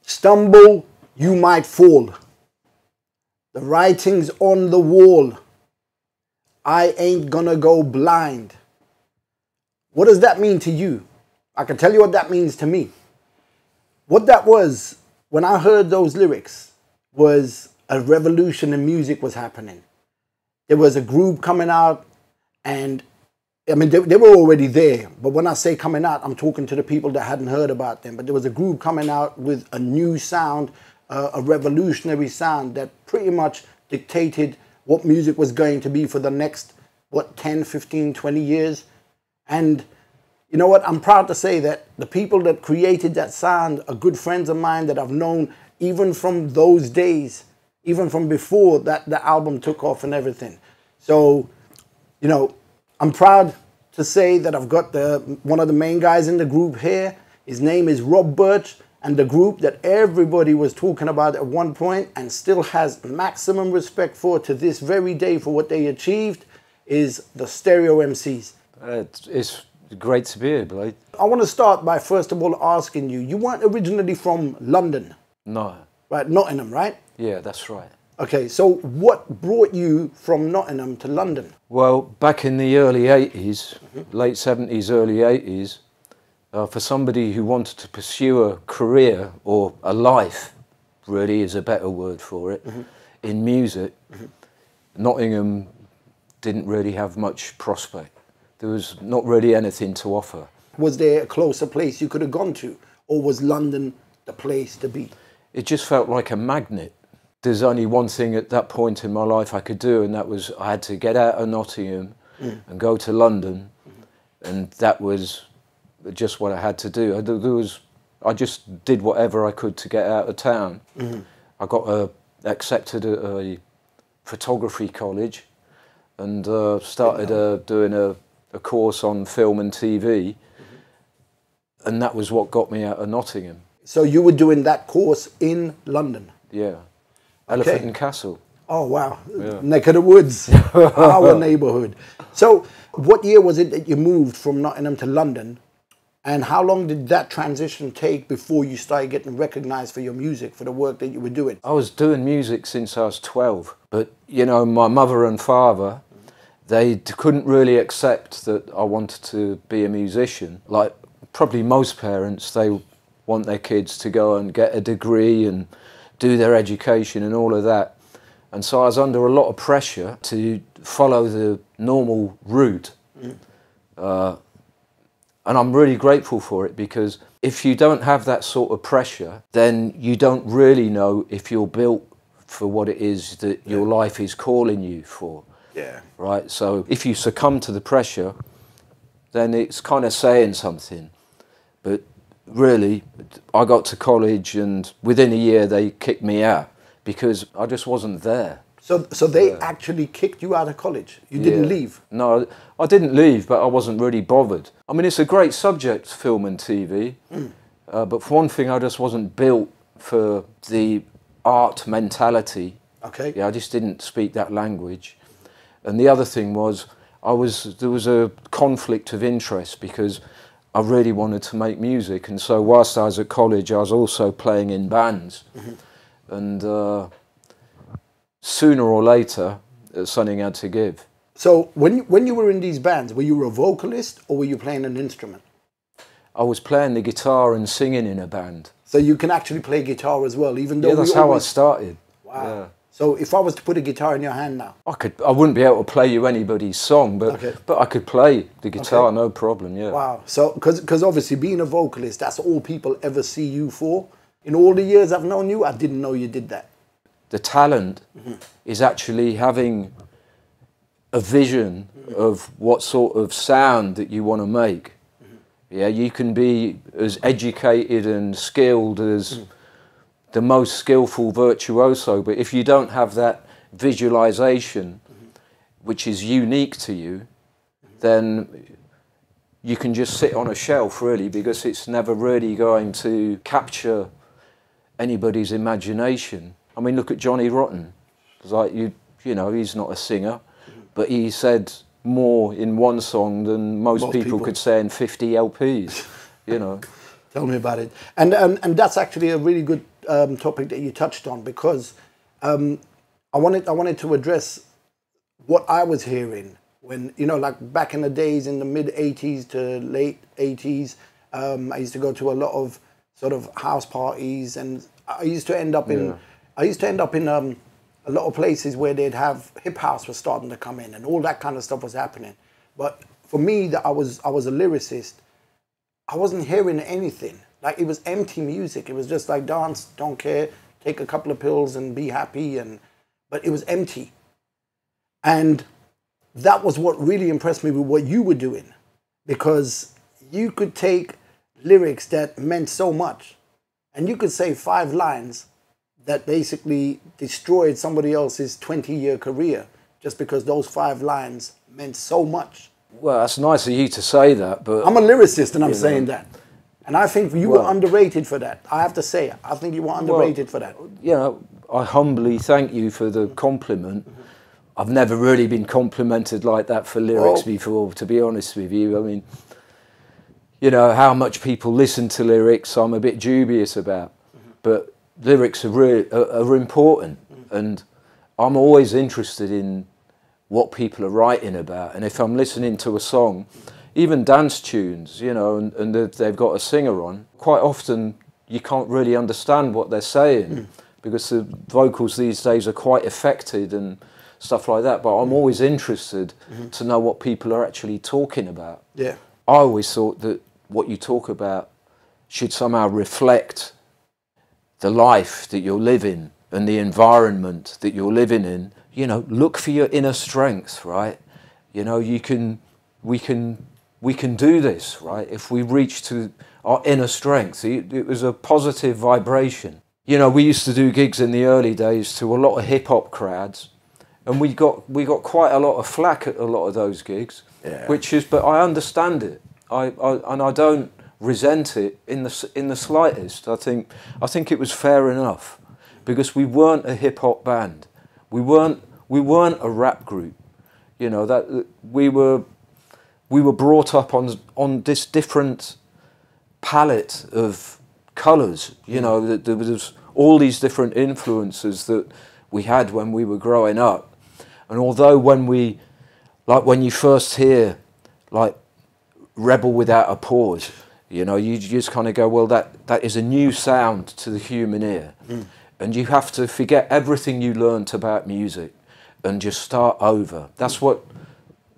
Stumble, you might fall. The writing's on the wall. I ain't gonna go blind. What does that mean to you? I can tell you what that means to me. What that was, when I heard those lyrics, was a revolution in music was happening. There was a group coming out, and I mean, they were already there. But when I say coming out, I'm talking to the people that hadn't heard about them. But there was a group coming out with a new sound, a revolutionary sound that pretty much dictated what music was going to be for the next, what, 10, 15, 20 years. And you know what? I'm proud to say that the people that created that sound are good friends of mine that I've known even from those days, even from before that the album took off and everything. So, you know, I'm proud to say that I've got one of the main guys in the group here. His name is Birch, and the group that everybody was talking about at one point and still has maximum respect for to this very day for what they achieved is the stereomcs. It's great to be here, Blade. I want to start by first of all asking you, you weren't originally from London? No. Right, Nottingham, right? Yeah, that's right. Okay, so what brought you from Nottingham to London? Well, back in the early 80s, late 70s, early 80s, for somebody who wanted to pursue a career, or a life, really is a better word for it, in music, Nottingham didn't really have much prospect. There was not really anything to offer. Was there a closer place you could have gone to, or was London the place to be? It just felt like a magnet. There's only one thing at that point in my life I could do, and that was I had to get out of Nottingham and go to London, and that was just what I had to do. I just did whatever I could to get out of town. I got accepted at a photography college and started doing a course on film and TV, and that was what got me out of Nottingham. So you were doing that course in London? Yeah. Elephant and Castle. Oh, wow. Yeah. Neck of the woods, our neighbourhood. So what year was it that you moved from Nottingham to London? And how long did that transition take before you started getting recognised for your music, for the work that you were doing? I was doing music since I was 12. But, you know, my mother and father, they couldn't really accept that I wanted to be a musician. Like probably most parents, they want their kids to go and get a degree and do their education and all of that. And so I was under a lot of pressure to follow the normal route. And I'm really grateful for it, because if you don't have that sort of pressure, then you don't really know if you're built for what it is that your life is calling you for. Yeah. Right? So if you succumb to the pressure, then it's kind of saying something. But really, I got to college and within a year they kicked me out because I just wasn't there. So they actually kicked you out of college? You didn't leave? No, I didn't leave, but I wasn't really bothered. I mean, it's a great subject, film and TV, but for one thing, I just wasn't built for the art mentality. Okay. Yeah, I just didn't speak that language. And the other thing was, there was a conflict of interest because I really wanted to make music, and so whilst I was at college, I was also playing in bands. And sooner or later, something had to give. So when you were in these bands, were you a vocalist or were you playing an instrument? I was playing the guitar and singing in a band. So you can actually play guitar as well, even though... Yeah, that's how I started. Wow. Yeah. So if I was to put a guitar in your hand now? I wouldn't be able to play you anybody's song, but I could play the guitar, no problem, yeah. Wow. So, because obviously being a vocalist, that's all people ever see you for. In all the years I've known you, I didn't know you did that. The talent is actually having a vision of what sort of sound that you want to make. Yeah, you can be as educated and skilled as the most skillful virtuoso, but if you don't have that visualization, which is unique to you, then you can just sit on a shelf, really, because it's never really going to capture anybody's imagination. I mean, look at Johnny Rotten. It's like, you know, he's not a singer, but he said more in one song than most people could say in 50 LPs, you know. Tell me about it. And that's actually a really good topic that you touched on, because I wanted to address what I was hearing when, you know, like back in the days in the mid 80s to late 80s. I used to go to a lot of sort of house parties, and I used to end up in a lot of places where they'd have hip house was starting to come in, and all that kind of stuff was happening. But for me, that I was a lyricist, I wasn't hearing anything. Like, it was empty music. It was just like dance, don't care, take a couple of pills and be happy, but it was empty. And that was what really impressed me with what you were doing, because you could take lyrics that meant so much, and you could say 5 lines that basically destroyed somebody else's 20-year career just because those 5 lines meant so much. Well, that's nice of you to say that, but... I'm a lyricist, and I'm saying that. And I think you were underrated for that. I have to say, I think you were underrated for that. You know, I humbly thank you for the compliment. I've never really been complimented like that for lyrics before, to be honest with you. I mean, you know, how much people listen to lyrics, I'm a bit dubious about. But lyrics are important, and I'm always interested in what people are writing about. And if I'm listening to a song, even dance tunes, you know, and they've got a singer on, quite often you can't really understand what they're saying because the vocals these days are quite affected and stuff like that. But I'm always interested to know what people are actually talking about. Yeah. I always thought that what you talk about should somehow reflect the life that you're living and the environment that you're living in. You know, look for your inner strength, right? You know, we can do this, right? If we reach to our inner strength, it was a positive vibration. You know, we used to do gigs in the early days to a lot of hip hop crowds, and we got quite a lot of flack at a lot of those gigs, but I understand it. And I don't resent it in the slightest. I think it was fair enough, because we weren't a hip hop band. We weren't a rap group. You know, that we were brought up on this different palette of colours. You know, that there was all these different influences that we had when we were growing up. And although when you first hear like Rebel Without a Pause, you know, you just kind of go, well, that is a new sound to the human ear. And you have to forget everything you learnt about music and just start over. That's what,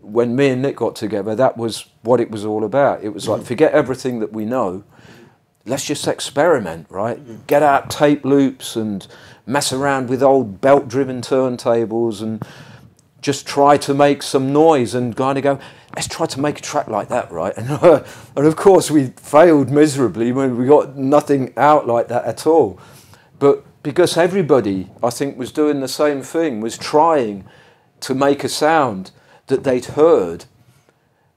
when me and Nick got together, that was what it was all about. It was like, forget everything that we know, let's just experiment, right? Get out tape loops and mess around with old belt-driven turntables and just try to make some noise and kind of go, let's try to make a track like that, right? And of course we failed miserably when we got nothing out like that at all. But because everybody, I think, was doing the same thing, was trying to make a sound that they'd heard,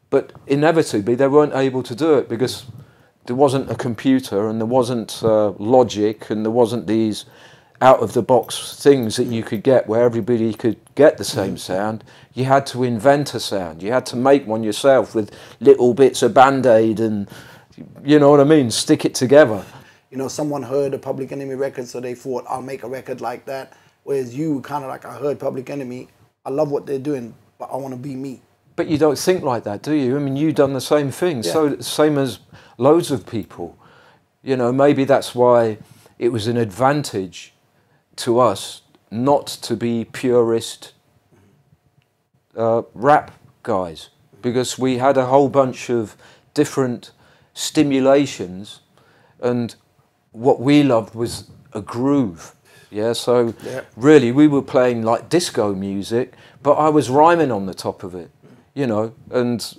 but inevitably they weren't able to do it because there wasn't a computer and there wasn't Logic and there wasn't these out-of-the-box things that you could get where everybody could get the same sound. You had to invent a sound. You had to make one yourself with little bits of Band-Aid and, you know what I mean, stick it together. You know, someone heard a Public Enemy record, so they thought, I'll make a record like that. Whereas you kind of like, I heard Public Enemy, I love what they're doing, but I want to be me. But you don't think like that, do you? I mean, you've done the same thing, so same as loads of people. You know, maybe that's why it was an advantage to us not to be purist rap guys, because we had a whole bunch of different stimulations, and what we loved was a groove. So really we were playing like disco music, but I was rhyming on the top of it, you know, and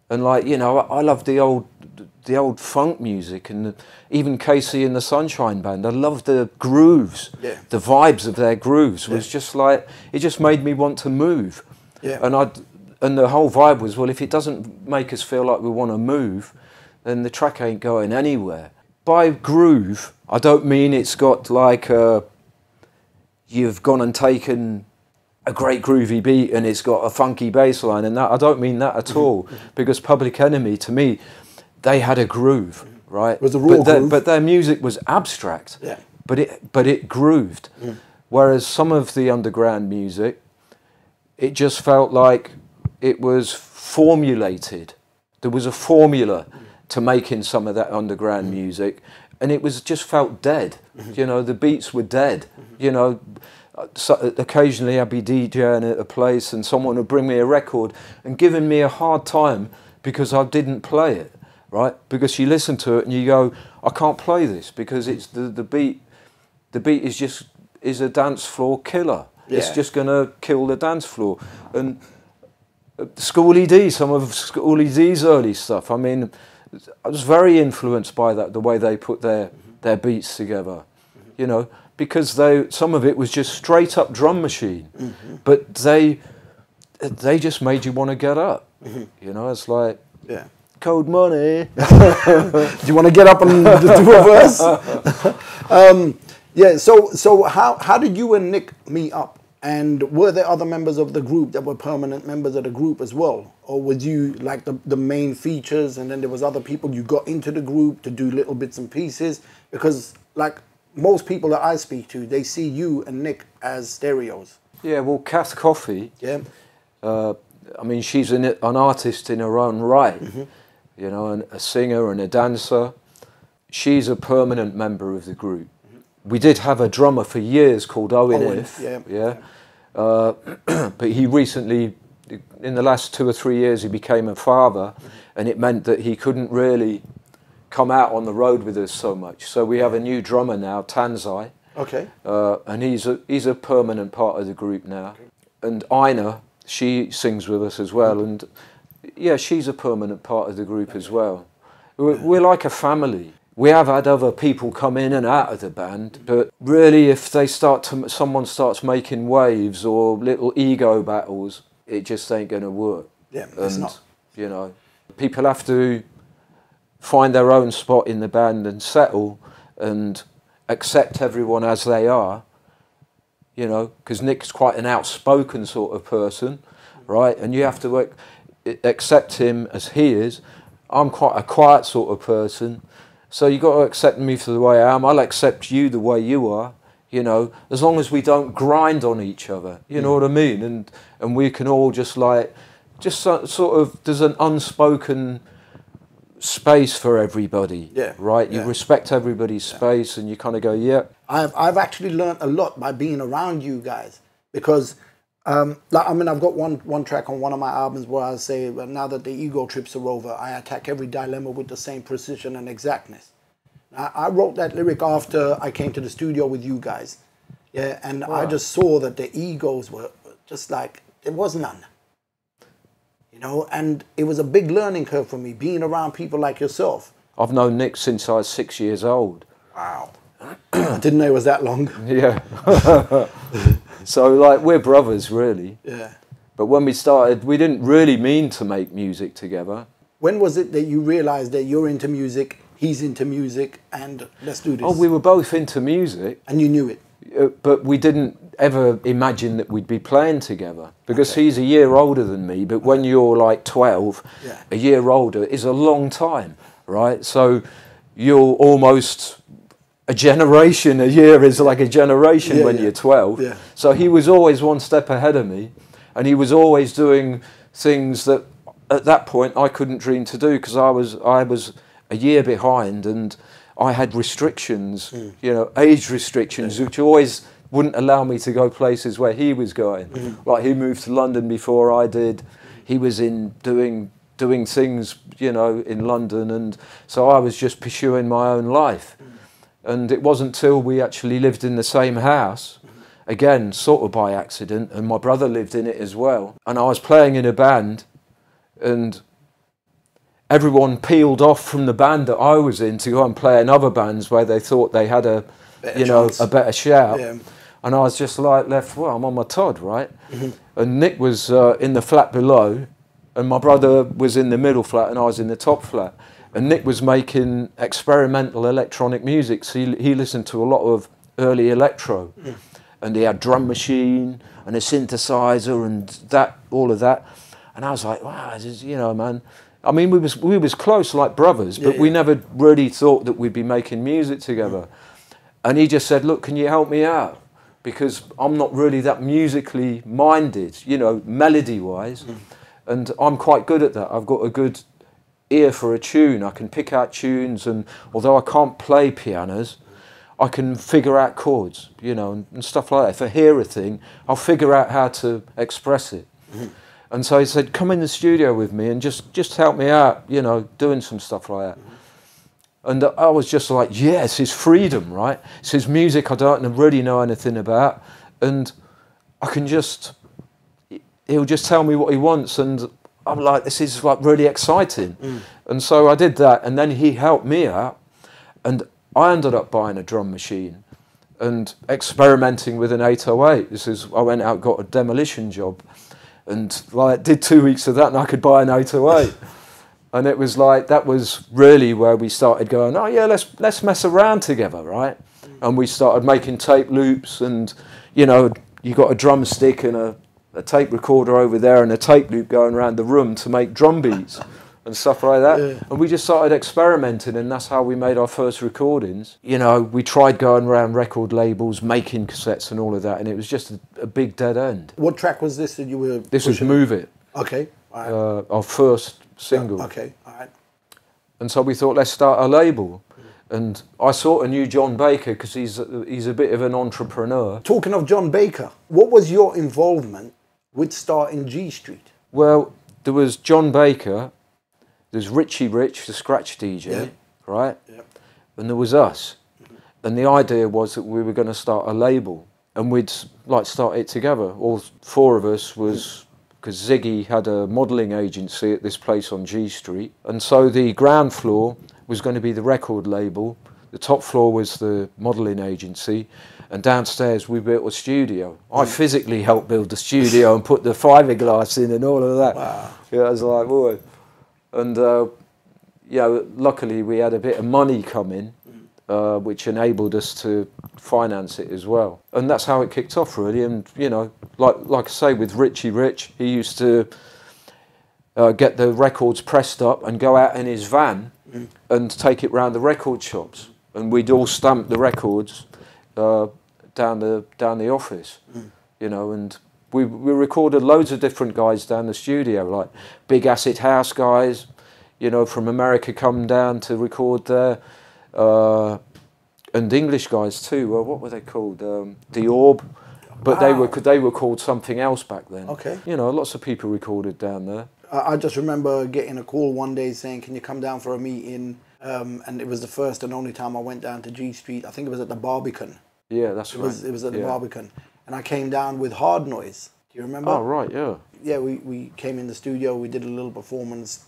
like, you know, I love the old funk music, and even Casey and the Sunshine Band. I loved the grooves, the vibes of their grooves was just like, it just made me want to move. And the whole vibe was, well, if it doesn't make us feel like we want to move, then the track ain't going anywhere. By groove, I don't mean it's got like you've gone and taken a great groovy beat and it's got a funky bass line and that. I don't mean that at all, because Public Enemy, to me, they had a groove, right? It was a raw groove. But their music was abstract. but it grooved. Whereas some of the underground music, it just felt like it was formulated. There was a formula to making some of that underground music, and it was just felt dead. You know, the beats were dead. You know, so occasionally I'd be DJing at a place and someone would bring me a record and giving me a hard time because I didn't play it, right? Because you listen to it and you go, I can't play this because it's the beat. The beat is a dance floor killer. Yeah. It's just going to kill the dance floor. And Schoolie D, some of Schoolie D's early stuff, I mean, I was very influenced by that, the way they put their beats together, you know, because some of it was just straight up drum machine, but they just made you want to get up, you know. It's like, Code Money. Do you want to get up and do a verse? Yeah, so how did you and Nick meet up? And were there other members of the group that were permanent members of the group as well? Or was you like the main features and then there was other people you got into the group to do little bits and pieces? Because like most people that I speak to, they see you and Nick as stereos. Yeah, well, Kath Coffey, I mean, she's an artist in her own right, you know, and a singer and a dancer. She's a permanent member of the group. We did have a drummer for years called Owen. But he recently, in the last 2 or 3 years, he became a father, and it meant that he couldn't really come out on the road with us so much. So we have a new drummer now, Tanzai. Okay. And he's a permanent part of the group now. And Ina, she sings with us as well, and yeah, she's a permanent part of the group as well. We're like a family. We have had other people come in and out of the band, but really if someone starts making waves or little ego battles, it just ain't going to work. Yeah, it's not. You know, people have to find their own spot in the band and settle and accept everyone as they are, you know, because Nick's quite an outspoken sort of person, right? And you have to accept him as he is. I'm quite a quiet sort of person. So you got to accept me for the way I am. I'll accept you the way you are, you know, as long as we don't grind on each other, you know what I mean? And we can all just sort of, there's an unspoken space for everybody, right? You respect everybody's space and you kind of go, yeah. I've actually learned a lot by being around you guys because, like, I mean, I've got one track on one of my albums where I say, well, now that the ego trips are over, I attack every dilemma with the same precision and exactness. I wrote that lyric after I came to the studio with you guys. Yeah, and I just saw that the egos were just like, there was none. You know, and it was a big learning curve for me, being around people like yourself. I've known Nick since I was 6 years old. Wow. I didn't know it was that long. Yeah. So, like, we're brothers, really. Yeah. But when we started, we didn't really mean to make music together. When was it that you realised that you're into music, he's into music, and let's do this? Oh, we were both into music. And you knew it? But we didn't ever imagine that we'd be playing together. Because he's a year older than me, but when you're like 12, a year older is a long time, right? So you're almost... a generation, a year is like a generation when you're 12. Yeah. So he was always one step ahead of me, and he was always doing things that at that point I couldn't dream to do because I was a year behind and I had restrictions, you know, age restrictions, which always wouldn't allow me to go places where he was going. Like he moved to London before I did. He was doing things, you know, in London, and so I was just pursuing my own life. And it wasn't till we actually lived in the same house, again, sort of by accident, and my brother lived in it as well. And I was playing in a band, and everyone peeled off from the band that I was in to go and play in other bands where they thought they had a better shout. Yeah. And I was just like left, well, I'm on my Todd, right? And Nick was in the flat below, and my brother was in the middle flat, and I was in the top flat. And Nick was making experimental electronic music, so he listened to a lot of early electro. And he had drum machine and a synthesizer and all of that. And I was like, wow, this is, you know, man. I mean, we was close like brothers, but we never really thought that we'd be making music together. And he just said, look, can you help me out? Because I'm not really that musically minded, you know, melody-wise. And I'm quite good at that. I've got a good ear for a tune. I can pick out tunes, and although I can't play pianos, I can figure out chords, you know, and stuff like that. If I hear a thing, I'll figure out how to express it. And so he said, come in the studio with me and just help me out, you know, doing some stuff like that. And I was just like, yes, it's freedom, right? It's his music I don't really know anything about. And I can just, he'll just tell me what he wants. And I'm like, this is like really exciting. And so I did that. And then he helped me out. And I ended up buying a drum machine and experimenting with an 808. I went out, got a demolition job. And like, did 2 weeks of that and I could buy an 808. And it was like, that was really where we started going, oh yeah, let's mess around together, right? And we started making tape loops, and, you know, you got a drumstick and a tape recorder over there and a tape loop going around the room to make drum beats and stuff like that. Yeah. And we just started experimenting, and that's how we made our first recordings. You know, we tried going around record labels, making cassettes and all of that, and it was just a big dead end. What track was this that you were This was Move It. Okay. All right. Our first single. Okay, all right. And so we thought, let's start a label. And I sort of knew John Baker because he's a bit of an entrepreneur. Talking of John Baker, what was your involvement with starting G Street? Well, there was John Baker, there's Richie Rich, the scratch DJ, yeah. right? Yeah. And there was us. And the idea was that we were going to start a label, and we'd like start it together. All four of us was... because Ziggy had a modelling agency at this place on G Street. And so the ground floor was going to be the record label, the top floor was the modelling agency, and downstairs we built a studio. I physically helped build the studio and put the fiberglass in and all of that. Wow. Yeah, I was like, boy. And, yeah, luckily we had a bit of money come in, which enabled us to finance it as well. And that's how it kicked off, really. And, you know, like I say, with Richie Rich, he used to get the records pressed up and go out in his van and take it round the record shops. And we'd all stamp the records down the office, you know, and we recorded loads of different guys down the studio, like Big Acid House guys, you know, from America come down to record there. And English guys too. Well, what were they called? The Orb, but wow. they were called something else back then. Okay. You know, lots of people recorded down there. I just remember getting a call one day saying, "Can you come down for a meeting?" And it was the first and only time I went down to G Street. I think it was at the Barbican. Yeah, that's right. It was at the Barbican, and I came down with Hard Noise. Do you remember? Oh right, yeah. Yeah, we came in the studio. We did a little performance,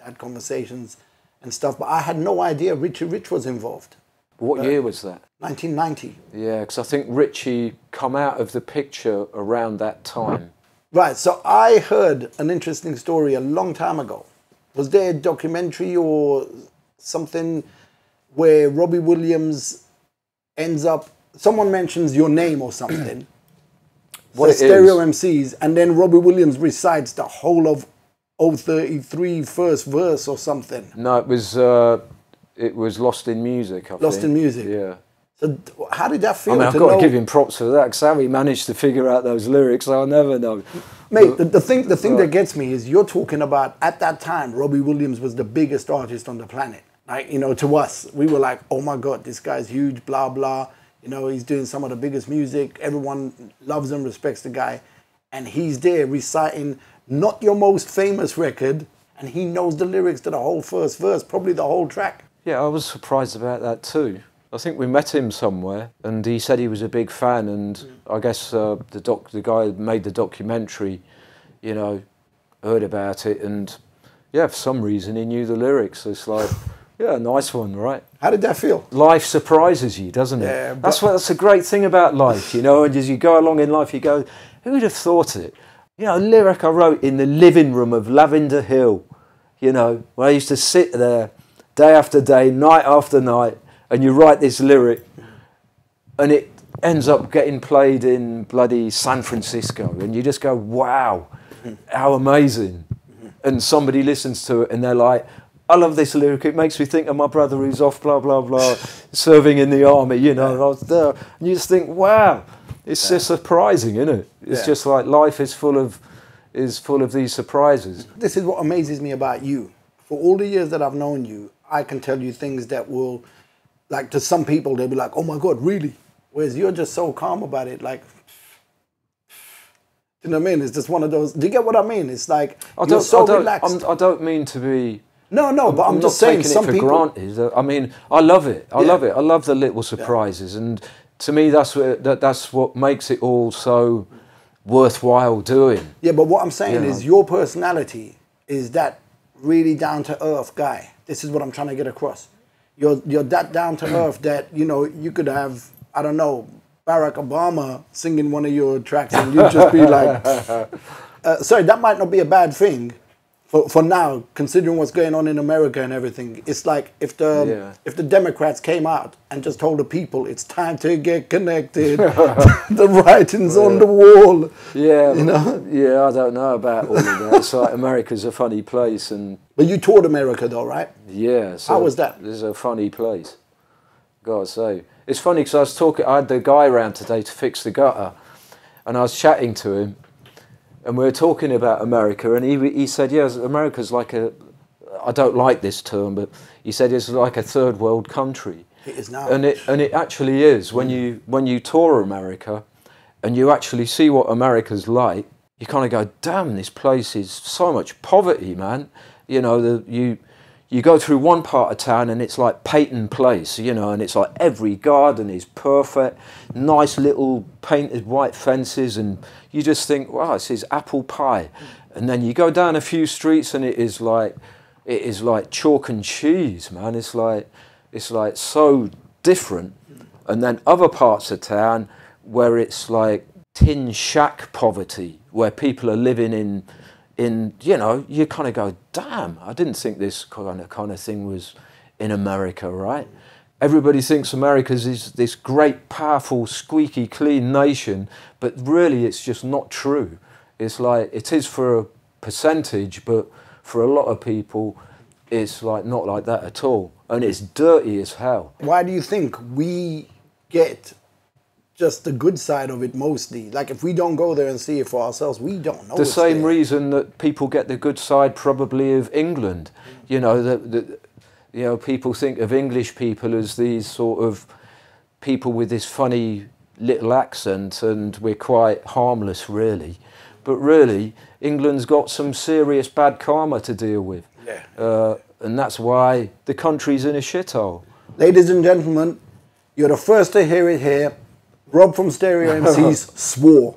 had conversations and stuff, but I had no idea Richie Rich was involved. What year was that? 1990. Yeah, because I think Richie come out of the picture around that time. Right, so I heard an interesting story a long time ago. Was there a documentary or something where Robbie Williams ends up, someone mentions your name or something, what so stereomcs, and then Robbie Williams recites the whole of E04 first verse or something? No, it was Lost in Music, I think. Lost in Music? Yeah. So how did that feel? I mean, I've got to give him props for that, because how he managed to figure out those lyrics, I'll never know. Mate, the thing that gets me is you're talking about, at that time, Robbie Williams was the biggest artist on the planet. Like, you know, to us, we were like, oh my God, this guy's huge, blah, blah. You know, he's doing some of the biggest music. Everyone loves him, respects the guy. And he's there reciting not your most famous record, and he knows the lyrics to the whole first verse, probably the whole track. Yeah, I was surprised about that too. I think we met him somewhere, and he said he was a big fan, and I guess the guy who made the documentary, you know, heard about it, and yeah, for some reason he knew the lyrics. It's like, yeah, nice one, right? How did that feel? Life surprises you, doesn't it? Yeah, that's a great thing about life, you know, and as you go along in life, you go, who would have thought it? You know, a lyric I wrote in the living room of Lavender Hill, you know, where I used to sit there day after day, night after night, and you write this lyric, and it ends up getting played in bloody San Francisco, and you just go, wow, how amazing. And somebody listens to it, and they're like, I love this lyric. It makes me think of my brother who's off, blah, blah, blah, serving in the army, you know, and I was there. And you just think, wow, it's just surprising, isn't it? It's just like life is full of these surprises. This is what amazes me about you. For all the years that I've known you, I can tell you things that will, like, to some people, they'll be like, oh my God, really? Whereas you're just so calm about it, like, you know what I mean? It's just one of those, do you get what I mean? It's like, you're so relaxed. I don't mean to be... No, but I'm just saying, some people... not taking it for granted. I mean, I love it. I love it. I love the little surprises. And to me, that's what makes it all so worthwhile doing. Yeah, but what I'm saying is your personality is that really down-to-earth guy. This is what I'm trying to get across. You're that down-to-earth that, you know, you could have, I don't know, Barack Obama singing one of your tracks and you'd just be like... sorry, that might not be a bad thing for now, considering what's going on in America and everything. It's like if the Democrats came out and just told the people it's time to get connected, the writing's on the wall. Yeah, you know? Yeah, I don't know about all of that. It's like America's a funny place, but you toured America though, right? Yeah. So how was that? This is a funny place. Gotta say, it's funny because I had the guy around today to fix the gutter, and I was chatting to him. And we were talking about America, and he said, yes, America's like I don't like this term, but he said it's like a third world country. It is now. And it actually is. When you tour America and you actually see what America's like, you kind of go, damn, this place is so much poverty, man. You know, you go through one part of town and it's like Peyton Place, you know, and it's like every garden is perfect, nice little painted white fences, and you just think, wow, this is apple pie. And then you go down a few streets and it is like chalk and cheese, man. It's like so different. And then other parts of town where it's like tin shack poverty, where people are living in, you know, you kind of go, damn, I didn't think this kind of thing was in America, right? Everybody thinks America's is this great, powerful, squeaky clean nation, but really it's just not true. It's like, it is for a percentage, but for a lot of people, it's like not like that at all. And it's dirty as hell. Why do you think we get just the good side of it mostly? Like, if we don't go there and see it for ourselves, we don't know. The same reason that people get the good side probably of England. You know, people think of English people as these sort of people with this funny little accent, and we're quite harmless, really. But really, England's got some serious bad karma to deal with. Yeah. And that's why the country's in a shithole. Ladies and gentlemen, you're the first to hear it here. Rob from Stereo MCs swore.